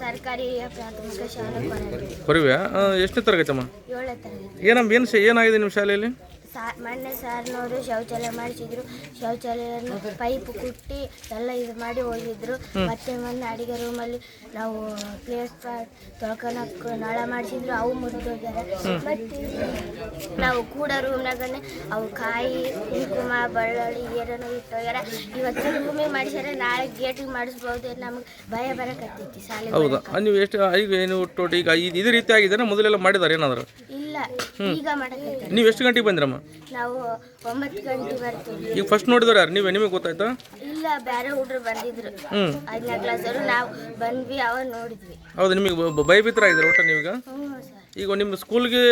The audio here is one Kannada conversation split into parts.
ಸರ್ಕಾರಿ ಪ್ರಾಥಮಿಕ ಶಾಲೆ ಕೊರವ್ಯಾ ಎಷ್ಟನೇ ತರಗತಿ ಅಮ್ಮ? 7ನೇ ತರಗತಿ. ಏನಾಗಿದೆ ನಿಮ್ಮ ಶಾಲೆಯಲ್ಲಿ? ಮೊನ್ನೆ ಸಾರ್ನವರು ಶೌಚಾಲಯ ಮಾಡಿಸಿದ್ರು. ಶೌಚಾಲಯವನ್ನು ಪೈಪ್ ಕುಟ್ಟಿ ಎಲ್ಲ ಇದು ಮಾಡಿ ಹೋಗಿದ್ರು. ಮತ್ತೆ ಮೊನ್ನೆ ಅಡಿಗೆ ರೂಮಲ್ಲಿ ನಾವು ಪ್ಲೇಸ್ ತೊಳ್ಕೊಳಕ್ಕೆ ನಳ ಮಾಡಿಸಿದ್ರು, ಅವು ಮುರಿದೋಗ್ಯಾರ. ಮತ್ತೆ ನಾವು ಕೂಡ ರೂಮ್ನಾಗನೆ ಅವು ಕಾಯಿ ಕುಂಕುಮ ಬೆಳ್ಳುಳ್ಳಿ ಏನೇನೋ ಇಟ್ಟೋಗ್ಯಾರ. ಇವತ್ತು ರೂಮಿಗೆ ಮಾಡಿಸ್ಯಾರ, ನಾಳೆ ಗೇಟಿಗೆ ಮಾಡಿಸ್ಬೋದು. ನಮ್ಗೆ ಭಯ ಬರಕತ್ತೈತಿ ಶಾಲೆ. ಹೌದಾ? ನೀವು ಎಷ್ಟು ಈಗ ಏನು ಟೋಟಲ್ ಈಗ ಇದೇ ರೀತಿ ಆಗಿದ್ದಾರೆ? ಮೊದಲೆಲ್ಲ ಮಾಡಿದ್ದಾರೆ ಏನಾದ್ರು? ಇಲ್ಲ, ಈಗ ಮಾಡಕತ್ತೀವಿ. ನೀವು ಎಷ್ಟು ಗಂಟೆಗೆ ಬಂದ್ರಮ್ಮ? ನಾವು 9 ಗಂಟೆ ಬರ್ತೀವಿ. ಈಗ ಫಸ್ಟ್ ನೋಡಿದ್ರೆ ಯಾರು ನೀವೇ? ನಿಮಗೆ ಗೊತ್ತಾಯ್ತಾ? ಇಲ್ಲ, ಬೇರೆ ಹುಡುಗರು ಬಂದಿದ್ರು 5ನೇ ಕ್ಲಾಸ್ ಅವರು. ನಾವು ಬಂದ್ವಿ, ಅವಾಗ ನೋಡಿದ್ವಿ. ಹೌದು, ನಿಮಗೆ ಭಯಭೀತರ ಆಗಿದ್ದಾರೆ ಒಟ್ಟು ನೀವೀಗ? ಹ್ಞೂ ಸರ್. ಈಗ ನಿಮ್ಮ ಸ್ಕೂಲ್ಗೆ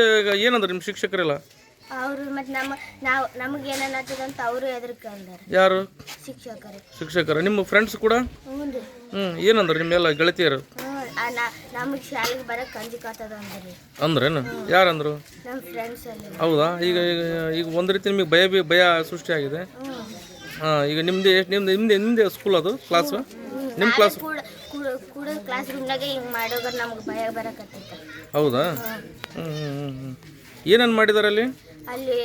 ಏನಂದ್ರೆ ನಿಮ್ಮ ಶಿಕ್ಷಕರೆಲ್ಲ ಅವರು ಮತ್ತೆ ನಮಗೆ ಏನೇನು ಆಗ್ತದಂತ ಅವರು ಹೆದರ್ಕೊಂಡಾರೆ. ಯಾರು? ಶಿಕ್ಷಕರು. ನಿಮ್ಮ ಫ್ರೆಂಡ್ಸ್ ಕೂಡ? ಹ್ಞೂ. ಏನಂದ್ರೆ ನಿಮ್ಮೆಲ್ಲ ಗೆಳತಿಯರು? ನಮಗೆ ಶಾಲೆಗೆ ಬರಕ್ಕೆ ಅಂಜಿಕಾತದ ಅಂದ್ರೇನು? ಯಾರಂದ್ರು? ನಮ್ಮ ಫ್ರೆಂಡ್ಸ್ ಅಲ್ಲಿ. ಹೌದಾ? ಈಗ ಈಗ ಒಂದು ರೀತಿ ನಿಮಗೆ ಭಯ ಸೃಷ್ಟಿಯಾಗಿದೆ. ಹಾಂ, ಈಗ ನಿಮ್ದೇ ಸ್ಕೂಲ್ ಅದು ಕ್ಲಾಸು? ನಿಮ್ಮ ಕ್ಲಾಸ್ ಕೂಡ ಕ್ಲಾಸ್ ರೂಮ್ನಾಗೆ ಹಿಂಗೆ ಮಾಡೋದ್ರ ನಮ್ಗೆ ಭಯ ಬರಕತ್ತೈತೆ. ಹೌದಾ? ಏನೇನು ಮಾಡಿದ್ದಾರೆ ಅಲ್ಲಿ? ಅಲ್ಲಿ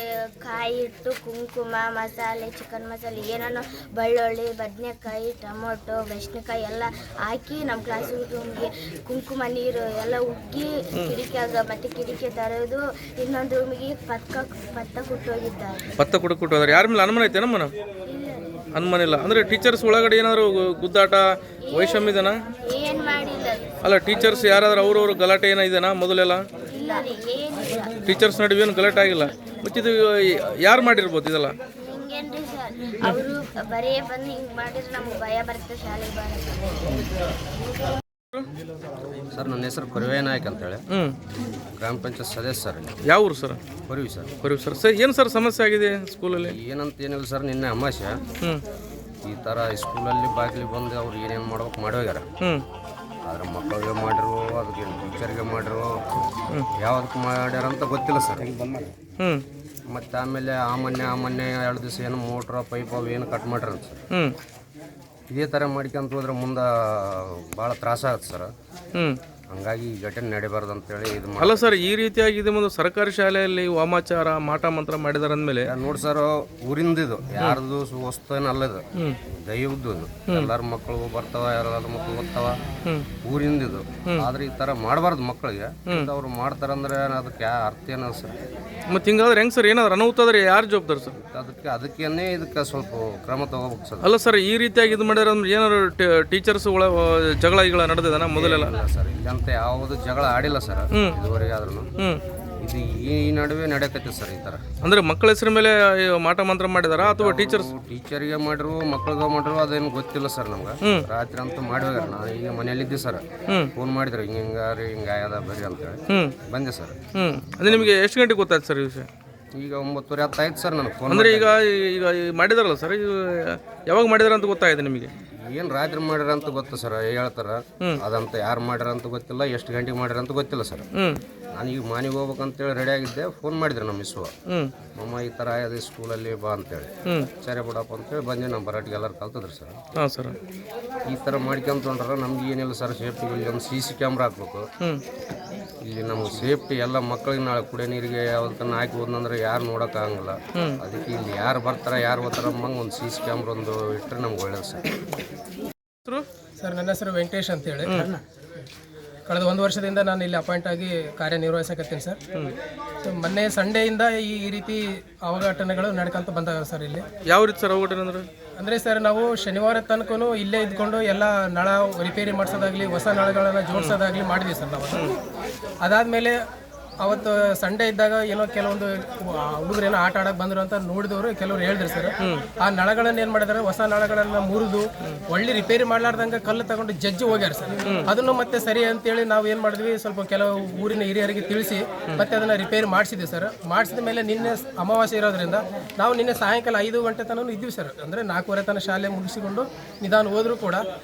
ಕಾಯಿ ಇಟ್ಟು ಕುಂಕುಮ ಮಸಾಲೆ, ಚಿಕನ್ ಮಸಾಲೆ, ಏನೇನೋ ಬೆಳ್ಳುಳ್ಳಿ, ಬದನೆಕಾಯಿ, ಟೊಮೊಟೊ, ಮೆಣಸಿನಕಾಯಿ ಎಲ್ಲ ಹಾಕಿ ನಮ್ಮ ಕ್ಲಾಸ್ ರೂಮ್ಗೆ ಕುಂಕುಮ ನೀರು ಎಲ್ಲ ಉಗ್ಗಿ ಕಿಡಿಕ್ಯಾಗ ಮತ್ತೆ ಕಿಡಿಕೆ ತರೋದು. ಇನ್ನೊಂದು ರೂಮಿಗೆ ಪತ್ತ ಕೊಟ್ಟೋಗಿದ್ದಾರೆ. ಪತ್ತ ಕೊಟ್ಟೋದ್ರೆ ಯಾರ ಮೇಲೆ ಅನುಮಾನ ಐತೆ? ನಮ್ಮನ ಅನುಮಾನ ಇಲ್ಲ ಅಂದ್ರೆ ಟೀಚರ್ಸ್ ಒಳಗಡೆ ಏನಾದ್ರು ಗುದ್ದಾಟ ವೈಷಮ್ಯ ಇದೆನಾ? ಏನು ಮಾಡಿಲ್ಲ. ಅಲ್ಲ, ಟೀಚರ್ಸ್ ಯಾರಾದ್ರೂ ಅವ್ರವ್ರ ಗಲಾಟೆ ಏನೋ ಇದೆನಾ ಮೊದಲೆಲ್ಲ? ಇಲ್ಲ ರೀ, ಏನಿಲ್ಲ. ಟೀಚರ್ಸ್ ನಡುವೆ ಏನು ಗಲಾಟೆ ಆಗಿಲ್ಲ. ಮತ್ತೆ ಇದು ಯಾರು ಮಾಡಿರ್ಬೋದು ಇದೆಲ್ಲ? ಹಿಂಗೇನ್ರಿ ಸರ್, ಅವರು ಬರೇ ಬಂದು ಹಿಂಗೆ ಮಾಡಿದ್ರೆ ನಮ್ಗೆ ಭಯ ಬರುತ್ತೆ ಶಾಲೆಗೆ ಬರೋದು. ಸರ್, ನನ್ನ ಹೆಸರು ಕೊರವೆ ನಾಯಕ್ ಅಂತೇಳಿ, ಗ್ರಾಮ ಪಂಚಾಯತ್ ಸದಸ್ಯ ಸರ್. ಯಾವ ಊರು ಸರ್? ಕೊರವಿ ಸರ್. ಸರ್, ಏನು ಸರ್ ಸಮಸ್ಯೆ ಆಗಿದೆ ಸ್ಕೂಲಲ್ಲಿ? ಏನಂತ ಏನಿಲ್ಲ ಸರ್, ನಿನ್ನೆ ಅಮಾವಾಸ್ಯೆ ಈ ಥರ ಸ್ಕೂಲಲ್ಲಿ ಬಾಗಿಲಿಗೆ ಬಂದು ಅವ್ರು ಏನೇನು ಮಾಡ್ಬೇಕು ಮಾಡೋಗ್ಯಾರ. ಆದ್ರೆ ಮಕ್ಕಳಿಗೆ ಮಾಡಿರು, ಅದಕ್ಕೆ ಟೀಚರ್ಗೆ ಮಾಡಿರು, ಯಾವುದಕ್ಕೆ ಮಾಡ್ಯಾರ ಅಂತ ಗೊತ್ತಿಲ್ಲ ಸರ್. ಮತ್ತು ಆಮೇಲೆ ಆ ಮೊನ್ನೆ 2 ದಿವಸ ಏನು ಮೋಟ್ರ ಪೈಪ್ ಅವು ಏನು ಕಟ್ ಮಾಡ್ಯಾರಂತ ಸರ್. ಇದೇ ಥರ ಮಾಡ್ಕೊಂತ ಹೋದ್ರೆ ಮುಂದೆ ಭಾಳ ತ್ರಾಸಾಗತ್ತೆ ಸರ್. ಹಂಗಾಗಿ ಈ ಘಟನೆ ನಡಿಬಾರ್ದು ಅಂತೇಳಿ ಇದು ಅಲ್ಲ ಸರ್, ಈ ರೀತಿಯಾಗಿದೆ ಒಂದು ಸರ್ಕಾರಿ ಶಾಲೆಯಲ್ಲಿ ವಾಮಾಚಾರ ಮಾಟ ಮಂತ್ರ ಮಾಡಿದಾರೆ ಅಂದಮೇಲೆ ನೋಡಿ ಸರ್, ಊರಿಂದಿದು ಯಾರ್ದು ವಸ್ತು ಏನು ಅಲ್ಲದು, ದೈವದ್ದು. ಎಲ್ಲರ ಮಕ್ಕಳು ಬರ್ತಾವ, ಎಲ್ಲರ ಮಕ್ಕಳು ಓದ್ತಾವ, ಊರಿಂದಿದು. ಆದ್ರೆ ಈ ತರ ಮಾಡಬಾರ್ದು ಮಕ್ಕಳಿಗೆ. ಅವ್ರು ಮಾಡ್ತಾರಂದ್ರೆ ಅದಕ್ಕೆ ಅರ್ಥ ಏನದ ಸರ್? ಮತ್ತೆ ಹಿಂಗಾದ್ರೆ ಹೆಂಗ್ ಸರ್? ಏನಾದ್ರು ಅನಾಹುತ ಆದ್ರೆ ಯಾರು ಜವಾಬ್ದಾರಿ ಸರ್? ಅದಕ್ಕೇನೆ ಇದಕ್ಕೆ ಸ್ವಲ್ಪ ಕ್ರಮ ತಗೋಬೇಕು ಸರ್. ಅಲ್ಲ ಸರ್, ಈ ರೀತಿಯಾಗಿ ಇದು ಮಾಡ್ಯಾರ ಅಂದ್ರೆ ಏನಾದ್ರು ಟೀಚರ್ಸ್ ಜಗಳ ನಡೆದಿದ್ದಾನ ಮೊದಲೆಲ್ಲ? ಸರ್, ಇಲ್ಲಂತ ಯಾವುದು ಜಗಳ ಆಡಿಲ್ಲ ಸರ್ ಇದುವರೆಗೆ. ಆದ್ರೂ ಇದು ಈ ನಡುವೆ ನಡೆಯಕತ್ತೆ ಸರ್ ಈ ತರ. ಅಂದ್ರೆ ಮಕ್ಕಳ ಹೆಸರು ಮೇಲೆ ಮಾಟ ಮಂತ್ರ ಮಾಡಿದಾರ ಅಥವಾ ಟೀಚರ್ಗೆ ಮಾಡಿರು, ಮಕ್ಕಳಿಗೆ ಮಾಡಿರು, ಅದೇನು ಗೊತ್ತಿಲ್ಲ ಸರ್ ನಮ್ಗೆ. ರಾತ್ರಿ ಅಂತೂ ಮಾಡಿ ಹೋಗ್ಯಾರ. ನಾನು ಈಗ ಮನೆಯಲ್ಲಿದ್ದೆ ಸರ್, ಫೋನ್ ಮಾಡಿದ್ರು ಹಿಂಗಾರಿ ಹಿಂಗಾಯದ ಬರ್ರಿ ಅಂತೇಳಿ ಬಂದೆ ಸರ್. ಅದೇ ನಿಮಗೆ ಎಷ್ಟು ಗಂಟೆಗೆ ಗೊತ್ತಾಯ್ತು ಸರ್ ಈ ವಿಷಯ? ಈಗ 9:30 ಆಯ್ತು ಸರ್ ನನಗೆ ಫೋನ್. ಅಂದ್ರೆ ಈಗ ಮಾಡಿದಾರಲ್ಲ ಸರ್, ಯಾವಾಗ ಮಾಡಿದಾರ ಅಂತ ಗೊತ್ತಾಗಿದೆ ನಿಮಗೆ? ಏನು ರಾತ್ರಿ ಮಾಡ್ಯಾರ ಅಂತ ಗೊತ್ತು ಸರ್, ಹೇಳ್ತಾರ. ಅದಂತ ಯಾರು ಮಾಡ್ಯಾರ ಅಂತ ಗೊತ್ತಿಲ್ಲ, ಎಷ್ಟು ಗಂಟೆಗೆ ಮಾಡ್ಯಾರ ಅಂತ ಗೊತ್ತಿಲ್ಲ ಸರ್. ನಾನೀಗ ಮನೆಗೆ ಹೋಗ್ಬೇಕಂತೇಳಿ ರೆಡಿ ಆಗಿದ್ದೆ. ಫೋನ್ ಮಾಡಿದ್ರು ನಮ್ಮ ಮಿಸ್ಸು, ಮಮ್ಮ ಈ ಥರ ಆಗಿದೆ ಸ್ಕೂಲಲ್ಲಿ ಬಾ ಅಂತೇಳಿ. ಸರಿ ಬಿಡಪ್ಪ ಅಂತೇಳಿ ಬಂದೆ. ನಮ್ಮ ಬರಾಟಿಗೆ ಎಲ್ಲರೂ ಕಲ್ತಿದ್ರು ಸರ್. ಹಾಂ ಸರ್, ಈ ಥರ ಮಾಡ್ಕೊಂತೊಂಡ್ರೆ ನಮ್ಗೆ ಏನಿಲ್ಲ ಸರ್, ಸೇಫ್ಟಿಗೆ ಇಲ್ಲಿ ಒಂದು CC ಕ್ಯಾಮ್ರಾ ಹಾಕ್ಬೇಕು. ಇಲ್ಲಿ ನಮ್ಗೆ ಸೇಫ್ಟಿ ಎಲ್ಲ ಮಕ್ಕಳಿಗೆ ನಾಳೆ ಕುಡಿಯೋ ನೀರಿಗೆ ಯಾವ್ದಕ್ಕನ್ನ ಹಾಕಿ ಹೋದಂದ್ರೆ ಯಾರು ನೋಡೋಕ್ಕಾಗಂಗಿಲ್ಲ. ಅದಕ್ಕೆ ಇಲ್ಲಿ ಯಾರು ಬರ್ತಾರೆ ಯಾರು ಓದ್ತಾರ ಅಂಬಂಗೆ ಒಂದು CC ಕ್ಯಾಮ್ರಾ ಒಂದು ಇಟ್ಟರೆ ನಮ್ಗೆ ಒಳ್ಳೇದು ಸರ್. ಸರ್, ನನ್ನ ಹೆಸರು ವೆಂಕಟೇಶ್ ಅಂತೇಳಿ. ಕಳೆದ 1 ವರ್ಷದಿಂದ ನಾನು ಇಲ್ಲಿ ಅಪಾಯಿಂಟ್ ಆಗಿ ಕಾರ್ಯನಿರ್ವಹಿಸಕತ್ತೀನಿ ಸರ್. ಸೊ ಮೊನ್ನೆ ಸಂಡೇಯಿಂದ ಈ ರೀತಿ ಅವಘಟನೆಗಳು ನಡ್ಕೊಂತ ಬಂದಾಗ ಸರ್ ಇಲ್ಲಿ. ಯಾವ ರೀತಿ ಸರ್ ಅವಘಟನೆ ಅಂದರೆ ಸರ್ ನಾವು ಶನಿವಾರ ತನಕನೂ ಇಲ್ಲೇ ಇದ್ಕೊಂಡು ಎಲ್ಲ ನಳ ರಿಪೇರಿ ಮಾಡಿಸೋದಾಗಲಿ ಹೊಸ ನಳಗಳನ್ನು ಜೋಡಿಸೋದಾಗಲಿ ಮಾಡಿದ್ವಿ ಸರ್ ನಾವು. ಅದಾದಮೇಲೆ ಅವತ್ತು ಸಂಡೇ ಇದ್ದಾಗ ಏನೋ ಕೆಲವೊಂದು ಹುಡುಗರು ಏನೋ ಆಟ ಆಡಕ್ಕೆ ಬಂದರು ಅಂತ ನೋಡಿದವರು ಕೆಲವರು ಹೇಳಿದ್ರು ಸರ್. ಆ ನಳಗಳನ್ನು ಏನು ಮಾಡಿದಾರೆ, ಹೊಸ ನಳಗಳನ್ನು ಮುರಿದು ಒಳ್ಳೆ ರಿಪೇರಿ ಮಾಡ್ಲಾರ್ದಂಗೆ ಕಲ್ಲು ತಗೊಂಡು ಜಜ್ಜಿ ಹೋಗ್ಯಾರ ಸರ್. ಅದನ್ನು ಮತ್ತೆ ಸರಿ ಅಂತೇಳಿ ನಾವು ಏನು ಮಾಡಿದ್ವಿ, ಸ್ವಲ್ಪ ಕೆಲವು ಊರಿನ ಹಿರಿಯರಿಗೆ ತಿಳಿಸಿ ಮತ್ತೆ ಅದನ್ನು ರಿಪೇರಿ ಮಾಡಿಸಿದ್ವಿ ಸರ್. ಮಾಡಿಸಿದ ಮೇಲೆ ನಿನ್ನೆ ಅಮಾವಾಸ್ಯೆ ಇರೋದ್ರಿಂದ ನಾವು ನಿನ್ನೆ ಸಾಯಂಕಾಲ 5 ಗಂಟೆ ತನಕ ಇದ್ವಿ ಸರ್. ಅಂದರೆ 4:15 ತನಕ ಶಾಲೆ ಮುಗಿಸಿಕೊಂಡು ನಿಧಾನ ಹೋದ್ರು ಕೂಡ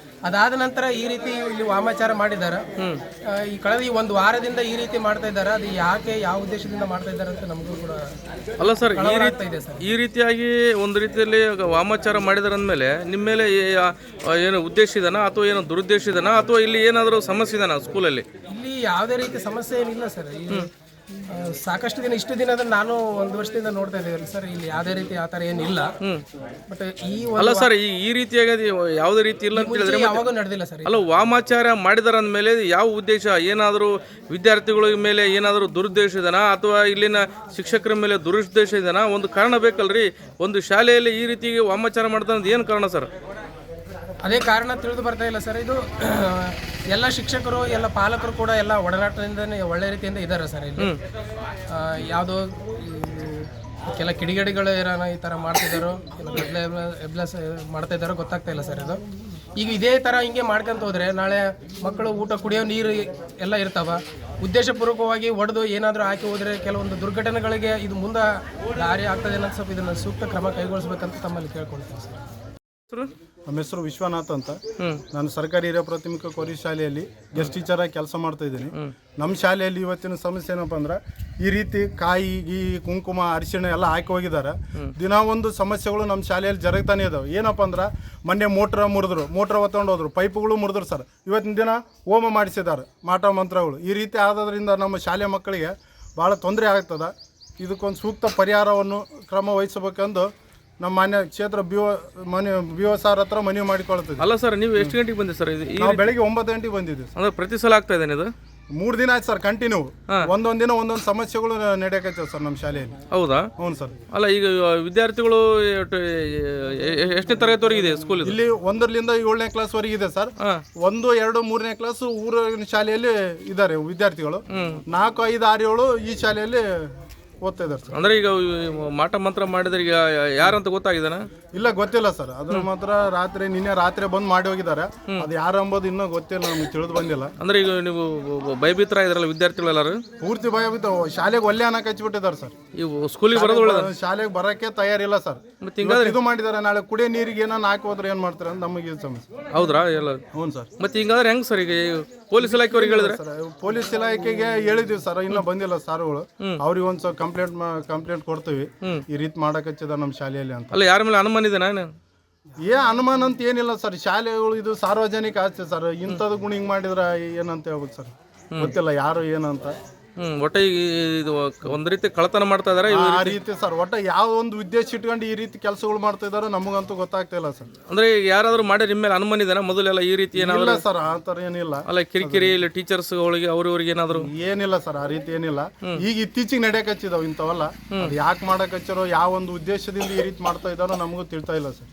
ಅದಾದ ನಂತರ ಈ ರೀತಿ ಇಲ್ಲಿ ವಾಮಾಚಾರ ಮಾಡಿದ್ದಾರೆ. ಈ ಕಳೆದ ಈ 1 ವಾರದಿಂದ ಈ ರೀತಿ ಮಾಡ್ತಾ ಇದ್ದಾರೆ. ಅದು ಯಾಕೆ, ಯಾವ ಉದ್ದೇಶದಿಂದ ಮಾಡ್ತಾ ಇದ್ದಾರೆ ಅಂತ ನಮಗೂ ಕೂಡ ಅಲ್ಲ ಸರ್. ಇದೆ ಸರ್. ಈ ರೀತಿಯಾಗಿ ಒಂದು ರೀತಿಯಲ್ಲಿ ವಾಮಾಚಾರ ಮಾಡಿದಾರೆ ಅಂದಮೇಲೆ ನಿಮ್ಮ ಮೇಲೆ ಏನು ಉದ್ದೇಶ ಇದೆನಾ ಅಥವಾ ಏನು ದುರುದ್ದೇಶ ಇದೆನಾ ಅಥವಾ ಇಲ್ಲಿ ಏನಾದರೂ ಸಮಸ್ಯೆ ಇದೆನಾ ಸ್ಕೂಲಲ್ಲಿ? ಇಲ್ಲಿ ಯಾವುದೇ ರೀತಿ ಸಮಸ್ಯೆ ಏನಿಲ್ಲ ಸರ್. ಇಲ್ಲಿ ಸಾಕಷ್ಟು ದಿನ, ಇಷ್ಟು ದಿನ ನಾನು 1 ವರ್ಷದಿಂದ ನೋಡ್ತಾ ಇದ್ದೀವಿ ಸರ್. ಇಲ್ಲಿ ಯಾವುದೇ ರೀತಿ ಆ ಥರ ಏನಿಲ್ಲ. ಬಟ್ ಅಲ್ಲ ಸರ್, ಈ ರೀತಿಯಾಗಿ ಯಾವುದೇ ರೀತಿ ಇಲ್ಲ ಅಂತ ಹೇಳಿದ್ರೆ ಯಾವಾಗ ನಡೆದಿಲ್ಲ ಸರ್. ಅಲ್ಲ, ವಾಮಾಚಾರ ಮಾಡಿದಾರ ಅಂದಮೇಲೆ ಯಾವ ಉದ್ದೇಶ, ಏನಾದರೂ ವಿದ್ಯಾರ್ಥಿಗಳ ಮೇಲೆ ಏನಾದರೂ ದುರುದ್ದೇಶ ಇದೆನಾ ಅಥವಾ ಇಲ್ಲಿನ ಶಿಕ್ಷಕರ ಮೇಲೆ ದುರುದ್ದೇಶ ಇದೆನಾ? ಒಂದು ಕಾರಣ ಬೇಕಲ್ರಿ. ಒಂದು ಶಾಲೆಯಲ್ಲಿ ಈ ರೀತಿ ವಾಮಾಚಾರ ಮಾಡ್ತಾ ಏನು ಕಾರಣ ಸರ್? ಅದೇ ಕಾರಣ ತಿಳಿದು ಬರ್ತಾ ಇಲ್ಲ ಸರ್. ಇದು ಎಲ್ಲ ಶಿಕ್ಷಕರು, ಎಲ್ಲ ಪಾಲಕರು ಕೂಡ ಎಲ್ಲ ಒಡನಾಟದಿಂದನೇ ಒಳ್ಳೆ ರೀತಿಯಿಂದ ಇದ್ದಾರೆ ಸರ್. ಇಲ್ಲಿ ಯಾವುದೋ ಕೆಲ ಕಿಡಿಗೇಡಿಗಳು ಏನಾರ ಈ ಥರ ಮಾಡ್ತಿದ್ದಾರೋ, ಎಬ್ಲಸ್ ಮಾಡ್ತಾ ಇದ್ದಾರೋ ಗೊತ್ತಾಗ್ತಾ ಇಲ್ಲ ಸರ್. ಇದು ಈಗ ಇದೇ ಥರ ಹಿಂಗೆ ಮಾಡ್ಕೊಂತ ಹೋದರೆ ನಾಳೆ ಮಕ್ಕಳು ಊಟ, ಕುಡಿಯೋ ನೀರು ಎಲ್ಲ ಇರ್ತಾವ. ಉದ್ದೇಶಪೂರ್ವಕವಾಗಿ ಒಡೆದು ಏನಾದರೂ ಹಾಕಿ ಹೋದರೆ ಕೆಲವೊಂದು ದುರ್ಘಟನೆಗಳಿಗೆ ಇದು ಮುಂದೆ ದಾರಿ ಆಗ್ತದೆ ಅನ್ನೋದು ಸ್ವಲ್ಪ ಇದನ್ನು ಸೂಕ್ತ ಕ್ರಮ ಕೈಗೊಳಿಸ್ಬೇಕಂತ ತಮ್ಮಲ್ಲಿ ಕೇಳ್ಕೊಳ್ತೀನಿ ಸರ್. ನಮ್ಮ ಹೆಸರು ವಿಶ್ವನಾಥ್ ಅಂತ. ನಾನು ಸರ್ಕಾರಿ ಹಿರಿಯ ಪ್ರಾಥಮಿಕ ಕೋರಿ ಶಾಲೆಯಲ್ಲಿ ಗೆಸ್ಟ್ ಟೀಚರ್ ಆಗಿ ಕೆಲಸ ಮಾಡ್ತಾ ಇದ್ದೀನಿ. ನಮ್ಮ ಶಾಲೆಯಲ್ಲಿ ಇವತ್ತಿನ ಸಮಸ್ಯೆ ಏನಪ್ಪ ಅಂದ್ರೆ, ಈ ರೀತಿ ಕಾಯಿ, ಕುಂಕುಮ, ಅರಿಶಿಣ ಎಲ್ಲ ಹಾಕಿ ಹೋಗಿದ್ದಾರೆ. ದಿನ ಒಂದು ಸಮಸ್ಯೆಗಳು ನಮ್ಮ ಶಾಲೆಯಲ್ಲಿ ಜರುಗ್ತಾನೆ ಇದಾವೆ. ಏನಪ್ಪ ಅಂದ್ರೆ, ಮೊನ್ನೆ ಮೋಟ್ರ್ ಒತ್ಕೊಂಡು ಹೋದ್ರು, ಪೈಪ್ಗಳು ಮುರಿದ್ರು ಸರ್. ಇವತ್ತಿನ ದಿನ ಹೋಮ ಮಾಡಿಸಿದ್ದಾರೆ, ಮಾಟ ಮಂತ್ರಗಳು. ಈ ರೀತಿ ಆಗೋದ್ರಿಂದ ನಮ್ಮ ಶಾಲೆ ಮಕ್ಕಳಿಗೆ ಭಾಳ ತೊಂದರೆ ಆಗ್ತದೆ. ಇದಕ್ಕೊಂದು ಸೂಕ್ತ ಪರಿಹಾರವನ್ನು ಕ್ರಮ ವಹಿಸಬೇಕೆಂದು ನಮ್ಮ ಮಾನ್ಯ ಕ್ಷೇತ್ರ BO ಸಾರ್ ಹತ್ರ ಮನವಿ ಮಾಡಿಕೊಳ್ತೀವಿ. ಅಲ್ಲ ಸರ್, ನೀವು ಎಷ್ಟು ಗಂಟೆಗೆ ಬಂದಿರಿ ಸರ್? ನಾವು ಬೆಳಗ್ಗೆ 9 ಗಂಟೆಗೆ ಬಂದಿದ್ದೀವಿ. ಅಂದ್ರೆ ಪ್ರತಿ ಸಲ ಆಗ್ತಾ ಇದ್ದೇನೆ ಇದು? 3 ದಿನ ಆಯ್ತು ಸರ್, ಕಂಟಿನ್ಯೂ. ಒಂದೊಂದು ದಿನ ಒಂದೊಂದು ಸಮಸ್ಯೆಗಳು ನಡೆಯಕೈತವೆ ಸರ್ ನಮ್ಮ ಶಾಲೆಯಲ್ಲಿ. ಹೌದಾ? ಹ್ಞೂ ಸರ್. ಅಲ್ಲ, ಈಗ ವಿದ್ಯಾರ್ಥಿಗಳು ಎಷ್ಟನೇ ತರಗತಿವರೆಗೆ ಇದೆ ಸ್ಕೂಲ್? ಇಲ್ಲಿ 1ರಿಂದ 7ನೇ ಕ್ಲಾಸ್ವರೆಗೆ ಇದೆ ಸರ್. 1, 2, 3ನೇ ಕ್ಲಾಸ್ ಊರಿನ ಶಾಲೆಯಲ್ಲಿ ಇದ್ದಾರೆ ವಿದ್ಯಾರ್ಥಿಗಳು. 4, 5, 6, 7 ಈ ಶಾಲೆಯಲ್ಲಿ ಓದ್ತಾ ಇದ್ದಾರೆ ಸರ್. ಅಂದ್ರೆ ಈಗ ಮಾಟ ಮಂತ್ರ ಮಾಡಿದ್ರೆ ಈಗ ಯಾರಂತ ಗೊತ್ತಾಗಿದ್ದಾನ? ಇಲ್ಲ, ಗೊತ್ತಿಲ್ಲ ಸರ್. ಅದ್ರ ಮಾತ್ರ ನಿನ್ನೆ ರಾತ್ರಿ ಬಂದು ಮಾಡಿ ಹೋಗಿದ್ದಾರೆ. ಅದು ಯಾರು ಅಂಬೋದು ಇನ್ನೂ ಗೊತ್ತಿಲ್ಲ, ನಮ್ಗೆ ತಿಳಿದು ಬಂದಿಲ್ಲ. ಅಂದ್ರೆ ಈಗ ನೀವು ಭಯಭೀತರ ಇದ್ರಲ್ಲ ವಿದ್ಯಾರ್ಥಿಗಳೆಲ್ಲರೂ? ಪೂರ್ತಿ ಭಯಭೀತ. ಶಾಲೆಗೆ ಒಳ್ಳೆ ಅನ್ನಕ್ಕೆ ಹಚ್ಚಿಬಿಟ್ಟಿದ್ದಾರೆ ಸರ್. ಇವು ಸ್ಕೂಲಿಗೆ ಬರೋದು ಒಳ್ಳೆದ? ಶಾಲೆಗೆ ಬರೋಕ್ಕೆ ತಯಾರಿಲ್ಲ ಸರ್. ಇದು ಮಾಡಿದ್ದಾರೆ, ನಾಳೆ ಕುಡಿಯೋ ನೀರಿಗೆ ಏನಾರು ಹಾಕಿ ಹೋದ್ರೆ ಏನು ಮಾಡ್ತಾರೆ ಅಂತ ನಮಗೆ ಸಮಸ್ಯೆ. ಹೌದ್ರಾ? ಎಲ್ಲ ಹ್ಞೂ ಸರ್. ಮತ್ತೆ ಹಿಂಗಾದ್ರೆ ಹೆಂಗ್ ಸರ್? ಈಗ ಪೊಲೀಸ್ ಇಲಾಖೆಯವ್ರಿಗೆ ಹೇಳಿದ್ರೆ? ಸರ್, ಪೊಲೀಸ್ ಇಲಾಖೆಗೆ ಹೇಳಿದ್ವಿ ಸರ್, ಇನ್ನೂ ಬಂದಿಲ್ಲ ಸಾರುಗಳು. ಅವ್ರಿಗೆ ಒಂದು ಸ್ವಲ್ಪ ಕಂಪ್ಲೇಂಟ್ ಕೊಡ್ತೀವಿ, ಈ ರೀತಿ ಮಾಡಕ್ಕೆ ಹಚ್ಚಿದ ನಮ್ಮ ಶಾಲೆಯಲ್ಲಿ ಅಂತ. ಅಲ್ಲ, ಯಾರ ಮೇಲೆ ಅನುಮಾನ ಇದೆನಾ? ಅನುಮಾನ ಅಂತ ಏನಿಲ್ಲ ಸರ್. ಶಾಲೆಗಳು ಇದು ಸಾರ್ವಜನಿಕ ಆಸ್ತಿ ಸರ್. ಇಂಥದ್ದು ಗುಣ ಹಿಂಗೆ ಮಾಡಿದ್ರೆ ಏನಂತ ಹೇಳ್ಬೋದು ಸರ್, ಗೊತ್ತಿಲ್ಲ ಯಾರು ಏನಂತ. ಒಟ್ಟ ಇದು ಒಂದ್ ರೀತಿ ಕಳ್ಳತನ ಮಾಡ್ತಾ ಇದಾರೆ ಆ ರೀತಿ ಸರ್. ಒಟ್ಟ ಯಾವ ಒಂದು ಉದ್ದೇಶ ಇಟ್ಕೊಂಡು ಈ ರೀತಿ ಕೆಲಸಗಳು ಮಾಡ್ತಾ ಇದಾರೆ ನಮಗಂತೂ ಗೊತ್ತಾಗ್ತಾ ಇಲ್ಲ ಸರ್. ಅಂದ್ರೆ ಯಾರಾದ್ರೂ ಮಾಡಿ ನಿಮ್ಮ ಮೇಲೆ ಅನುಮಾನ ಇದೆನಾ ಮೊದಲೆಲ್ಲ ಈ ರೀತಿ ಏನಾದ್ರು? ಇಲ್ಲ ಸರ್, ಆ ಥರ ಏನಿಲ್ಲ. ಅಲ್ಲ, ಕಿರಿಕಿರಿ ಇಲ್ಲ ಟೀಚರ್ಸ್ಗಳಿಗೆ ಅವ್ರಿಗೆ ಏನಾದ್ರು? ಏನಿಲ್ಲ ಸರ್, ಆ ರೀತಿ ಏನಿಲ್ಲ. ಈಗ ಇತ್ತೀಚೆಗೆ ನಡೆಯಕ್ಕೆ ಹಚ್ಚಿದಾವ ಇಂಥವಲ್ಲ. ಅದು ಯಾಕೆ ಮಾಡಕ್ಕೆ ಹಚ್ಚಾರೋ, ಯಾವ ಒಂದು ಉದ್ದೇಶದಿಂದ ಈ ರೀತಿ ಮಾಡ್ತಾ ಇದ್ದಾರೋ ನಮಗೂ ತಿಳ್ತಾ ಇಲ್ಲ ಸರ್.